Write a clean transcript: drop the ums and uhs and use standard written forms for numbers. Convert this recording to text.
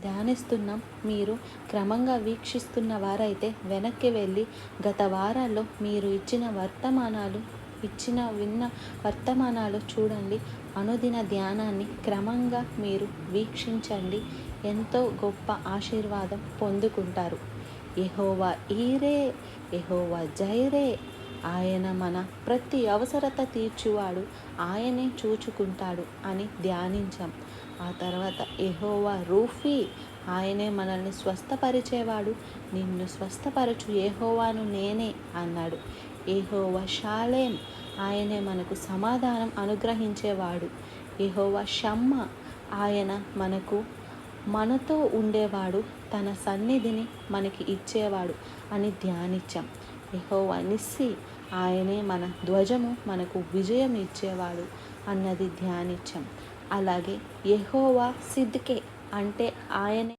ధ్యానిస్తున్నాం. మీరు క్రమంగా వీక్షిస్తున్న వారైతే వెనక్కి వెళ్ళి గత వారాల్లో మీరు విన్న వర్తమానాలు చూడండి. అనుదిన ధ్యానాన్ని క్రమంగా మీరు వీక్షించండి. ఎంతో గొప్ప ఆశీర్వాదం పొందుకుంటారు. యెహోవా ఈరే, యెహోవా జైరే, ఆయన మన ప్రతి అవసరత తీర్చువాడు, ఆయనే చూచుకుంటాడు అని ధ్యానించాం. ఆ తర్వాత యెహోవా రూఫీ, ఆయనే మనల్ని స్వస్థపరిచేవాడు. నిన్ను స్వస్థపరచు యెహోవాను నేనే అన్నాడు. యెహోవా షాలేం, ఆయనే మనకు సమాధానం అనుగ్రహించేవాడు. యెహోవా షమ్మా, ఆయన మనతో ఉండేవాడు, తన సన్నిధిని మనకి ఇచ్చేవాడు అని ధ్యానించాం. యెహోవా నిస్సి, ఆయనే మన ధ్వజము, మనకు విజయం ఇచ్చేవాడు అన్నది ధ్యానించాం. అలాగే యెహోవా సిద్కే, అంటే ఆయనే